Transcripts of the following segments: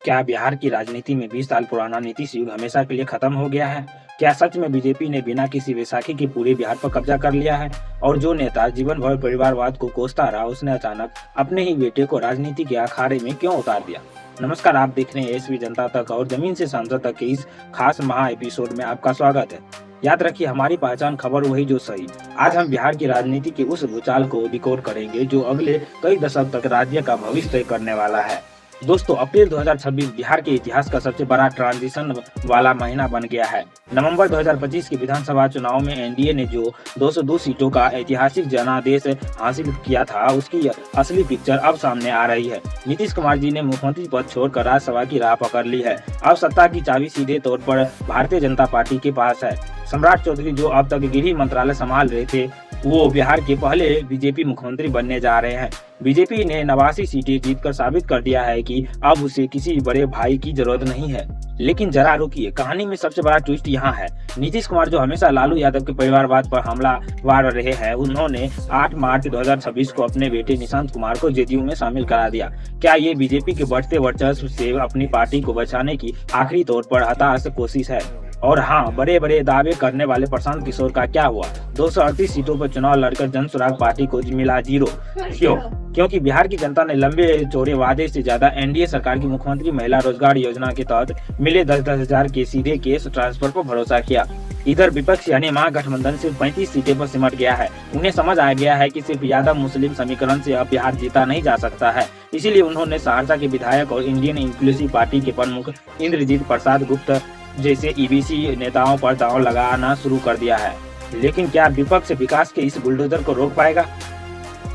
क्या बिहार की राजनीति में 20 साल पुराना नीतीश युग हमेशा के लिए खत्म हो गया है? क्या सच में बीजेपी ने बिना किसी वैसाखी के पूरे बिहार पर कब्जा कर लिया है? और जो नेता जीवन भर परिवारवाद को कोसता रहा, उसने अचानक अपने ही बेटे को राजनीति के अखाड़े में क्यों उतार दिया? नमस्कार, आप देख रहे हैं एसवी जनता तक और जमीन से सांसद तक के इस खास महा एपिसोड में आपका स्वागत है। याद रखिए, हमारी पहचान खबर वही जो सही। आज हम बिहार की राजनीति के उस भूचाल को डिकोड करेंगे जो अगले कई दशक तक राज्य का भविष्य तय करने वाला है। दोस्तों, अप्रैल 2026 बिहार के इतिहास का सबसे बड़ा ट्रांजिशन वाला महीना बन गया है। नवंबर 2025 के विधानसभा चुनाव में एनडीए ने जो 202 सीटों का ऐतिहासिक जनादेश हासिल किया था, उसकी असली पिक्चर अब सामने आ रही है। नीतीश कुमार जी ने मुख्यमंत्री पद छोड़कर राज्यसभा की राह पकड़ ली है। अब सत्ता की चाबी सीधे तौर पर भारतीय जनता पार्टी के पास है। सम्राट चौधरी, जो अब तक गृह मंत्रालय संभाल रहे थे, वो बिहार के पहले बीजेपी मुख्यमंत्री बनने जा रहे हैं। बीजेपी ने 89 सीटें जीतकर साबित कर दिया है कि अब उसे किसी बड़े भाई की जरूरत नहीं है। लेकिन जरा रुकिए, कहानी में सबसे बड़ा ट्विस्ट यहाँ है। नीतीश कुमार, जो हमेशा लालू यादव के परिवारवाद पर हमलावर रहे हैं, उन्होंने 8 मार्च 2026 को अपने बेटे निशांत कुमार को जेडीयू में शामिल करा दिया। क्या ये बीजेपी के बढ़ते वर्चस्व से अपनी पार्टी को बचाने की आखिरी तौर पर हताश कोशिश है? और हाँ, बड़े बड़े दावे करने वाले प्रशांत किशोर का क्या हुआ? 238 सीटों पर चुनाव लड़कर जनसुराग पार्टी को मिला 0। क्यों? क्योंकि बिहार की जनता ने लंबे चौड़े वादे से ज्यादा एनडीए सरकार की मुख्यमंत्री महिला रोजगार योजना के तहत मिले 10-10 हजार के सीधे केस ट्रांसफर पर भरोसा किया। इधर विपक्ष यानी महागठबंधन सिर्फ 35 सीटें पर सिमट गया है। उन्हें समझ आ गया है कि सिर्फ यादव मुस्लिम समीकरण से अब बिहार जीता नहीं जा सकता है। इसीलिए उन्होंने सहरसा के विधायक और इंडियन इंक्लूसिव पार्टी के प्रमुख इंद्रजीत प्रसाद गुप्ता जैसे ईबीसी नेताओं पर दांव लगाना शुरू कर दिया है। लेकिन क्या विपक्ष विकास के इस बुलडोजर को रोक पाएगा?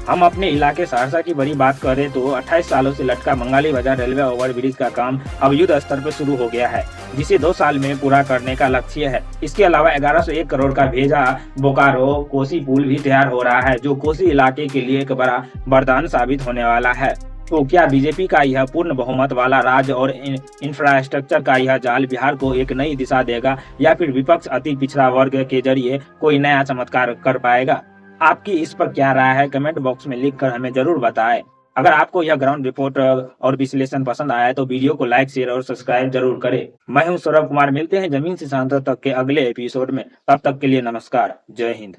हम अपने इलाके सहरसा की बड़ी बात करें तो 28 सालों से लटका बंगाली बाजार रेलवे ओवरब्रिज का काम अब युद्ध स्तर पर शुरू हो गया है, जिसे 2 साल में पूरा करने का लक्ष्य है। इसके अलावा 1101 करोड़ का भेजा बोकारो कोसी पुल भी तैयार हो रहा है, जो कोसी इलाके के लिए एक बड़ा वरदान साबित होने वाला है। तो क्या बीजेपी का यह पूर्ण बहुमत वाला राज्य और इंफ्रास्ट्रक्चर का यह जाल बिहार को एक नई दिशा देगा, या फिर विपक्ष अति पिछड़ा वर्ग के जरिए कोई नया चमत्कार कर पाएगा? आपकी इस पर क्या राय है? कमेंट बॉक्स में लिखकर हमें जरूर बताएं। अगर आपको यह ग्राउंड रिपोर्ट और विश्लेषण पसंद आया तो वीडियो को लाइक, शेयर और सब्सक्राइब जरूर करें। मैं हूं सौरभ कुमार, मिलते हैं जमीन से सांसद तक के अगले एपिसोड में। तब तक के लिए नमस्कार, जय हिंद।